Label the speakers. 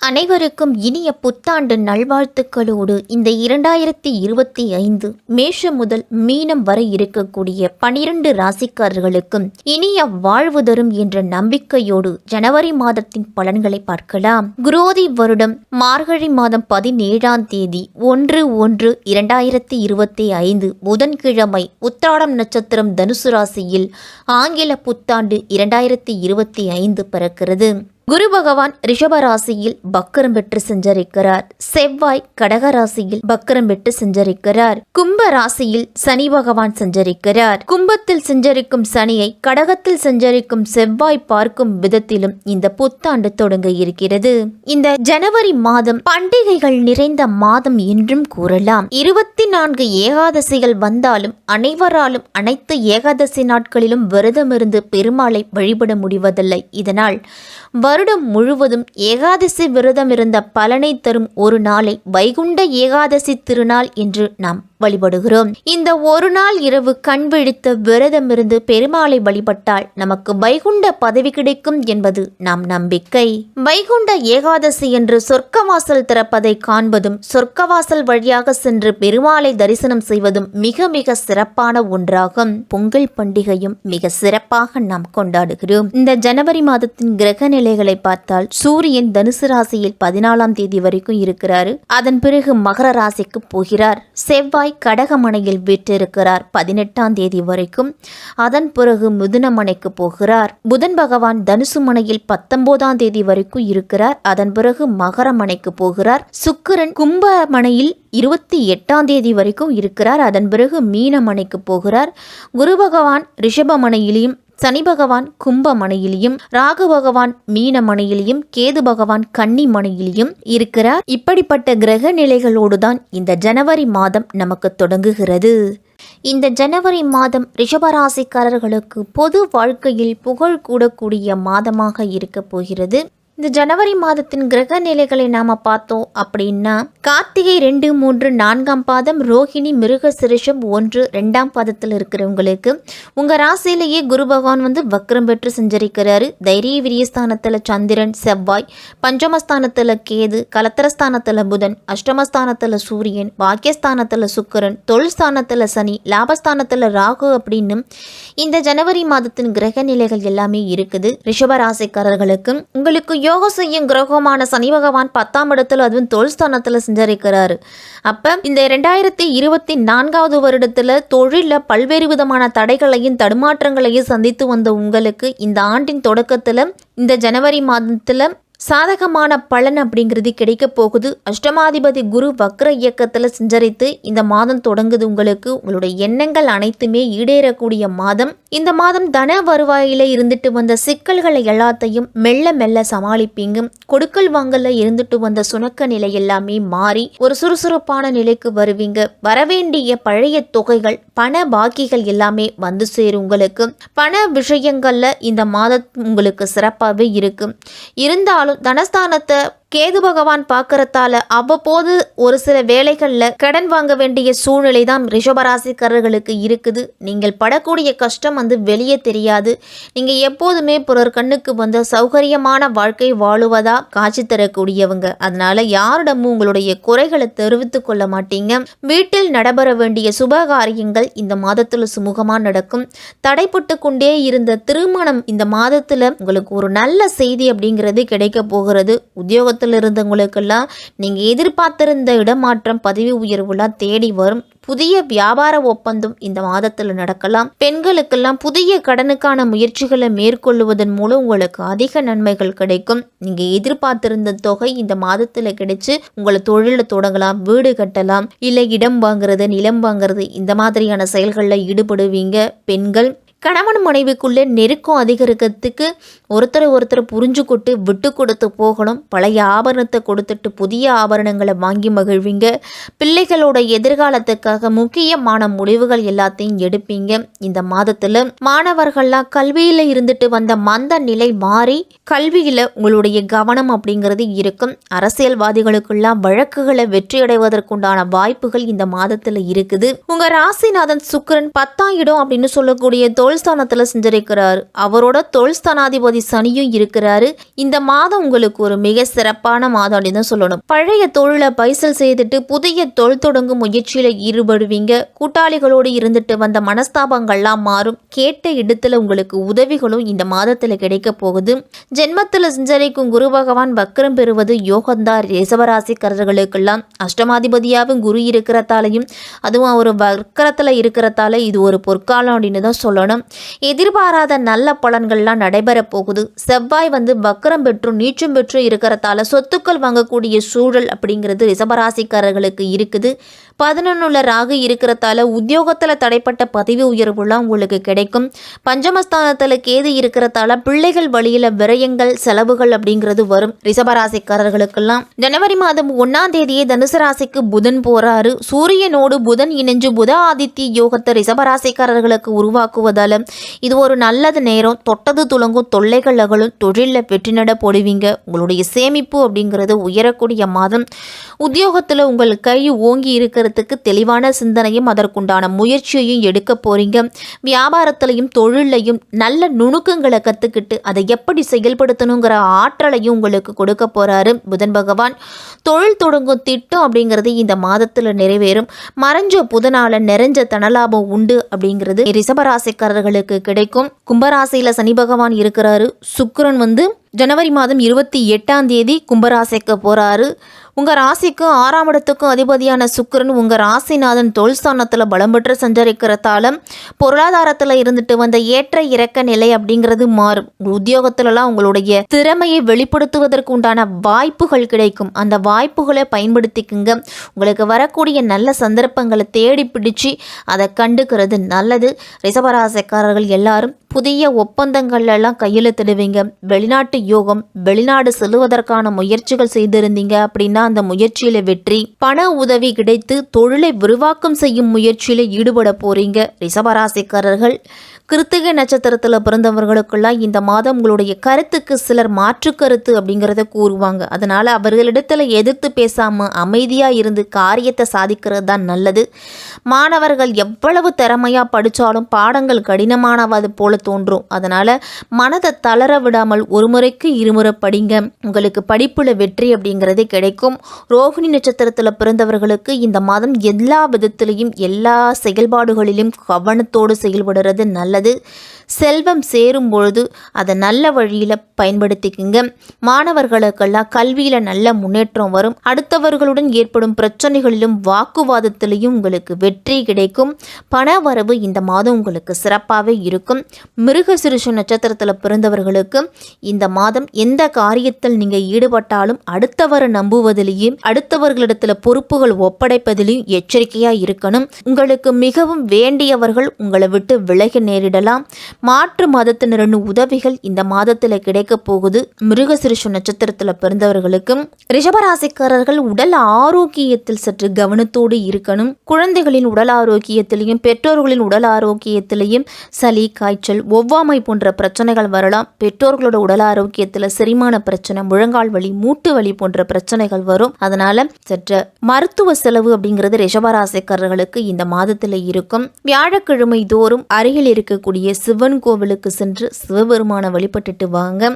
Speaker 1: அனைவருக்கும் இனிய புத்தாண்டு நல்வாழ்த்துக்களோடு இந்த 2025 மேஷம் முதல் மீனம் வரை இருக்கக்கூடிய 12 ராசிக்காரர்களுக்கும் இனிய வாழ்வு தரும் என்ற நம்பிக்கையோடு ஜனவரி மாதத்தின் பலன்களை பார்க்கலாம். குரோதி வருடம் மார்கழி மாதம் 17ஆம் தேதி 1/1/2025 புதன்கிழமை உத்திராடம் நட்சத்திரம் தனுசு ராசியில் ஆங்கில புத்தாண்டு 2025 பிறக்கிறது. குரு பகவான் ரிஷப ராசியில் பக்கரம் பெற்று சஞ்சரிக்கிறார். செவ்வாய் கடக ராசியில் பக்கரம் பெற்று சஞ்சரிக்கிறார். கும்ப ராசியில் சனி பகவான் சஞ்சரிக்கிறார். கும்பத்தில் சஞ்சரிக்கும் சனியை கடகத்தில் சஞ்சரிக்கும் செவ்வாய் பார்க்கும் விதத்திலும் இந்த புத்தாண்டு தொடங்க இருக்கிறது. இந்த ஜனவரி மாதம் பண்டிகைகள் நிறைந்த மாதம் என்றும் கூறலாம். 24 ஏகாதசிகள் வந்தாலும் அனைவராலும் அனைத்து ஏகாதசி நாட்களிலும் விரதமிருந்து பெருமாளை வழிபட முடிவதில்லை. இதனால் வருடம் முழுவதும் ஏகாதசி விரதம் இருந்த பலனை தரும் ஒரு நாளை வைகுண்ட ஏகாதசி திருநாள் என்று நாம் வழிபடுகிறோம். இந்த ஒரு நாள் இரவு கண் விழித்து விரதமிருந்து பெருமாளை வழிபட்டால் நமக்கு வைகுண்ட பதவி கிடைக்கும் என்பது நம் நம்பிக்கை. வைகுண்ட ஏகாதசி என்று சொர்க்கவாசல் திறப்பதை காண்பதும் சொர்க்கவாசல் வழியாக சென்று பெருமாளை தரிசனம் செய்வதும் மிக மிக சிறப்பான ஒன்றாகும். பொங்கல் பண்டிகையும் மிக சிறப்பாக நாம் கொண்டாடுகிறோம். இந்த ஜனவரி மாதத்தின் கிரக நிலைகளை பார்த்தால் சூரியன் தனுசு ராசியில் 14ஆம் தேதி வரைக்கும் இருக்கிறாரு. அதன் பிறகு மகர ராசிக்கு போகிறார். செவ்வாய் கடகமனையில் வீற்றிருக்கிறார் 18ஆம் தேதி வரைக்கும். அதன் பிறகு மிதுனமனைக்கு போகிறார். புதன் பகவான் தனுசு மனையில் 19ஆம் தேதி வரைக்கும் இருக்கிறார். அதன் பிறகு மகரமனைக்கு போகிறார். சுக்கிரன் கும்பமனையில் 28ஆம் தேதி வரைக்கும் இருக்கிறார். அதன் பிறகு மீனமனைக்கு போகிறார். குரு பகவான் ரிஷபமனையிலையும் சனி பகவான் கும்பமனையிலையும் ராகு பகவான் மீனமனையிலையும் கேது பகவான் கன்னிமனையிலையும் இருக்கிறார். இப்படிப்பட்ட கிரக நிலைகளோடுதான் இந்த ஜனவரி மாதம் நமக்கு தொடங்குகிறது. இந்த ஜனவரி மாதம் ரிஷபராசிக்காரர்களுக்கு பொது வாழ்க்கையில் புகழ் கூடக்கூடிய மாதமாக இருக்க போகிறது. இந்த ஜனவரி மாதத்தின் கிரக நிலைகளை நாம பார்த்தோம் அப்படின்னா கார்த்திகை 2, 3, 4ஆம் பாதம், ரோஹிணி, மிருக சிரிஷம் 1, 2ஆம் பாதத்தில் இருக்கிறவங்களுக்கு உங்க ராசியிலேயே குரு பகவான் வக்ரம் பெற்று சஞ்சரிக்கிறாரு. தைரிய விரியஸ்தானத்துல சந்திரன், செவ்வாய், பஞ்சமஸ்தானத்துல கேது, கலத்திரஸ்தானத்துல புதன், அஷ்டமஸ்தானத்துல சூரியன், பாக்கியஸ்தானத்துல சுக்கிரன், தொழில் ஸ்தானத்துல சனி, லாபஸ்தானத்துல ராகு அப்படின்னு இந்த ஜனவரி மாதத்தின் கிரக நிலைகள் எல்லாமே இருக்குது. ரிஷப ராசிக்காரர்களுக்கு உங்களுக்கு யோக செய்யும் கிரகமான சனி பகவான் 10ஆம் இடத்துல அதுவும் தொழில் ஸ்தானத்துல சஞ்சரிக்கிறாரு. அப்ப இந்த 2024ஆவது வருடத்துல தொழில பல்வேறு விதமான தடைகளையும் தடுமாற்றங்களையும் சந்தித்து வந்த உங்களுக்கு இந்த ஆண்டின் தொடக்கத்துல இந்த ஜனவரி மாதத்துல சாதகமான பலன் அப்படிங்கிறது கிடைக்க போகுது. அஷ்டமாதிபதி குரு வக்ர இயக்கத்தில் சஞ்சரித்து இந்த மாதம் தொடங்குது. உங்களுக்கு உங்களுடைய எண்ணங்கள் அனைத்துமே ஈடேறக்கூடிய மாதம். இந்த மாதம் தன வருவாயில இருந்துட்டு வந்த சிக்கல்களை எல்லாத்தையும் மெல்ல மெல்ல சமாளிப்பீங்க. கொடுக்கல் வாங்கல இருந்துட்டு வந்த சுணக்க நிலை எல்லாமே மாறி ஒரு சுறுசுறுப்பான நிலைக்கு வருவீங்க. வரவேண்டிய பழைய தொகைகள் பண பாக்கிகள் எல்லாமே வந்து சேரும். உங்களுக்கு பண விஷயங்கள்ல இந்த மாதம் உங்களுக்கு சிறப்பாகவே இருக்கு. இருந்தாலும் தனஸ்தானத்தை கேது பகவான் பார்க்கறதால அவ்வப்போது ஒரு சில வேலைகளில் கடன் வாங்க வேண்டிய சூழ்நிலை தான் ரிஷபராசிக்காரர்களுக்கு இருக்குது. நீங்கள் படக்கூடிய கஷ்டம் வெளியே தெரியாது. நீங்கள் எப்போதுமே பிறர் கண்ணுக்கு சௌகரியமான வாழ்க்கை வாழுவதா காட்சி தரக்கூடியவங்க. அதனால யாரிடமும் உங்களுடைய குறைகளை தெரிவித்து கொள்ள மாட்டீங்க. வீட்டில் நடைபெற வேண்டிய சுபகாரியங்கள் இந்த மாதத்தில் சுமூகமாக நடக்கும். தடைப்பட்டு கொண்டே இருந்த திருமணம் இந்த மாதத்தில் உங்களுக்கு ஒரு நல்ல செய்தி அப்படிங்கிறது கிடைக்க போகிறது. உத்தியோகத்தில் இருந்தவங்களுக்கெல்லாம் நீங்க எதிர்பார்த்திருந்த இடமாற்றம், பதவி உயர்வுலாம் தேடி வரும். புதிய வியாபார ஒப்பந்தம் இந்த மாதத்தில் நடக்கலாம். பெண்களுக்கெல்லாம் புதிய கடனுக்கான முயற்சிகளை மேற்கொள்வதன் மூலம் உங்களுக்கு அதிக நன்மைகள் கிடைக்கும். நீங்க எதிர்பார்த்திருந்த தொகை இந்த மாதத்துல கிடைச்சு உங்களை தொழில தொடங்கலாம், வீடு கட்டலாம், இல்லை இடம் வாங்குறது, நிலம் வாங்குறது, இந்த மாதிரியான செயல்களில் ஈடுபடுவீங்க. பெண்கள் கணவன் மனைவிக்குள்ளே நெருக்கம் அதிகரிக்கிறதுக்கு ஒருத்தர் புரிஞ்சுக்கிட்டு விட்டு கொடுத்து போகணும். பழைய ஆபரணத்தை கொடுத்துட்டு புதிய ஆபரணங்களை வாங்கி மகிழ்வீங்க. பிள்ளைகளோட எதிர்காலத்துக்காக முக்கியமான முடிவுகள் எல்லாத்தையும் எடுப்பீங்க. இந்த மாதத்துல மாணவர்கள்லாம் கல்வியில இருந்துட்டு வந்த மந்த நிலை மாறி கல்வியில உங்களுடைய கவனம் அப்படிங்கிறது இருக்கும். அரசியல்வாதிகளுக்கெல்லாம் வழக்குகளை வெற்றியடைவதற்குண்டான வாய்ப்புகள் இந்த மாதத்துல இருக்குது. உங்க ராசிநாதன் சுக்கிரன் 10ஆம் இடம் அப்படின்னு சொல்லக்கூடிய தொழில் ஸ்தானத்துல செஞ்சிருக்கிறார். அவரோட தொழில் ஸ்தானாதிபதி சனியும் இருக்கிறாரு. இந்த மாதம் உங்களுக்கு ஒரு மிக சிறப்பான மாதம் அப்படின்னு தான் சொல்லணும். பழைய தொழிலை பைசல் செய்துட்டு புதிய தொழில் தொடங்கும் முயற்சியில ஈடுபடுவீங்க. கூட்டாளிகளோடு இருந்துட்டு வந்த மனஸ்தாபங்கள்லாம் மாறும். கேட்ட இடத்துல உங்களுக்கு உதவிகளும் இந்த மாதத்துல கிடைக்க போகுது. ஜென்மத்துல சஞ்சரிக்கும் குரு பகவான் வக்கரம் பெறுவது யோகந்தார் ரிஷபராசிக்காரர்களுக்கெல்லாம். அஷ்டமாதிபதியாகவும் குரு இருக்கிறதாலையும் அதுவும் அவர் வக்கரத்துல இருக்கிறதால இது ஒரு பொற்காலம் அப்படின்னு தான் சொல்லணும். எதிர்பாராத நல்ல பலன்கள்லாம் நடைபெற போகுது. செவ்வாய் வக்கரம் பெற்றும் நீச்சம் பெற்றும் இருக்கிறதால சொத்துக்கள் வாங்கக்கூடிய சூழல் அப்படிங்கிறது ரிஷபராசிக்காரர்களுக்கு இருக்குது. 11 ராகு இருக்கிறதால உத்தியோகத்தில் தடைப்பட்ட பதவி உயர்வுலாம் உங்களுக்கு கிடைக்கும். பஞ்சமஸ்தானத்தில் கேது இருக்கிறதால பிள்ளைகள் வழியில் விரயங்கள் செலவுகள் அப்படிங்கிறது வரும். ரிஷபராசிக்காரர்களுக்கெல்லாம் ஜனவரி மாதம் 1ஆம் தேதியே தனுசு ராசிக்கு புதன் போறாரு. சூரியனோடு புதன் இணைஞ்சு புத ஆதித்ய யோகத்தை ரிஷபராசிக்காரர்களுக்கு உருவாக்குவதால இது ஒரு நல்லது நேரம். தொட்டது துளங்கும், தொல்லைகள் அகலும், தொழிலில் வெற்றி நட போடுவீங்க. உங்களுடைய சேமிப்பு அப்படிங்கிறது உயரக்கூடிய மாதம். உத்தியோகத்தில் உங்கள் கை ஓங்கி இருக்கிறதுக்கு தெளிவான சிந்தனையும் அதற்குண்டான முயற்சியையும் எடுக்க போறீங்க. வியாபாரத்திலையும் தொழிலையும் நல்ல நுணுக்கங்களை கற்றுக்கிட்டு அதை எப்படி செயல்படுத்தணுங்கிற ஆற்றலையும் உங்களுக்கு கொடுக்க போறாரு புதன் பகவான். தொழில் தொடங்கும் திட்டம் அப்படிங்கிறது இந்த மாதத்தில் நிறைவேறும். மறைஞ்ச புதனால நிறைஞ்ச தனலாபம் உண்டு அப்படிங்கிறது ரிஷபராசிக்காரர்களுக்கு கிடைக்கும். கும்பராசியில் சனி பகவான் இருக்கிறாரு. சுக்கிரன் ஜனவரி மாதம் 28ஆம் தேதி கும்பராசிக்கு போறாரு. உங்கள் ராசிக்கும் 6ஆம் இடத்துக்கும் அதிபதியான சுக்கிரன் உங்கள் ராசிநாதன் தொழில் ஸ்தானத்தில் பலம் பெற்று சஞ்சரிக்கிறதால பொருளாதாரத்தில் இருந்துட்டு வந்த ஏற்ற இறக்க நிலை அப்படிங்கிறது மாறும். உத்தியோகத்திலலாம் உங்களுடைய திறமையை வெளிப்படுத்துவதற்கு உண்டான வாய்ப்புகள் கிடைக்கும். அந்த வாய்ப்புகளை பயன்படுத்திக்குங்க. உங்களுக்கு வரக்கூடிய நல்ல சந்தர்ப்பங்களை தேடி பிடிச்சி அதை கண்டுக்கிறது நல்லது. ரிஷபராசிக்காரர்கள் எல்லாரும் புதிய ஒப்பந்தங்கள்லாம் கையெழுத்திடுவீங்க. வெளிநாட்டு யோகம், வெளிநாடு செல்வதற்கான முயற்சிகள் செய்திருந்தீங்க அப்படின்னா அந்த முயற்சியில வெற்றி, பண உதவி கிடைத்து தொழிலை விரிவாக்கம் செய்யும் முயற்சியில ஈடுபட போறீங்க. ரிஷபராசிக்காரர்கள் கிருத்திகை நட்சத்திரத்தில் பிறந்தவர்களுக்கெல்லாம் இந்த மாதம் உங்களுடைய கருத்துக்கு சிலர் மாற்று கருத்து அப்படிங்கிறத கூறுவாங்க. அதனால அவர்களிடத்துல எதிர்த்து பேசாம அமைதியா இருந்து காரியத்தை சாதிக்கிறது தான் நல்லது. மாணவர்கள் எவ்வளவு திறமையா படித்தாலும் பாடங்கள் கடினமானவது போல தோன்றும். அதனால மனதை தளர விடாமல் ஒரு முறைக்கு இருமுறை படிங்க. உங்களுக்கு படிப்புல வெற்றி அப்படிங்கிறது கிடைக்கும். ரோகிணி நட்சத்திரத்தில் பிறந்தவர்களுக்கு இந்த மாதம் எல்லா விதத்திலையும் எல்லா செயல்பாடுகளிலும் கவனத்தோடு செயல்படுறது நல்லது. செல்வம் சேரும் பொழுது அதை நல்ல வழியில் பயன்படுத்திக்குங்க. மாணவர்களுக்கெல்லாம் கல்வியில் நல்ல முன்னேற்றம் வரும். அடுத்தவர்களுடன் ஏற்படும் பிரச்சனைகளிலும் வாக்குவாதத்திலையும் உங்களுக்கு வெற்றி கிடைக்கும். பண வரவு இந்த மாதம் உங்களுக்கு சிறப்பாகவே இருக்கும். மிருகசீரிஷ நட்சத்திரத்தில் பிறந்தவர்களுக்கு இந்த மாதம் எந்த காரியத்தில் நீங்கள் ஈடுபட்டாலும் அடுத்தவரை நம்புவதிலையும் அடுத்தவர்களிடத்தில் பொறுப்புகள் ஒப்படைப்பதிலையும் எச்சரிக்கையாக இருக்கணும். உங்களுக்கு மிகவும் வேண்டியவர்கள் உங்களை விட்டு விலகி நேரிடலாம். மாற்று மதத்தினரின் உதவிகள் இந்த மாதத்தில் கிடைக்க போகுது. மிருகசீரிஷ நட்சத்திரத்தில் பிறந்தவர்களுக்கும் ரிஷபராசிக்காரர்கள் உடல் ஆரோக்கியத்தில் சற்று கவனத்தோடு இருக்கணும். குழந்தைகளின் உடல் ஆரோக்கியத்திலையும் பெற்றோர்களின் உடல் ஆரோக்கியத்திலையும் சளி, காய்ச்சல், ஒவ்வாமை போன்ற பிரச்சனைகள் வரலாம். பெற்றோர்களோட உடல் ஆரோக்கியத்தில் செரிமான பிரச்சனை, முழங்கால் வலி, மூட்டு வலி போன்ற பிரச்சனைகள் வரும். அதனால சற்று மருத்துவ செலவு அப்படிங்கிறது ரிஷபராசிக்காரர்களுக்கு இந்த மாதத்தில் இருக்கும். வியாழக்கிழமை தோறும் அருகில் இருக்கக்கூடிய சிவன் கோவிலுக்கு சென்று சிவபெருமானை வழிபட்டுட்டு வாங்க.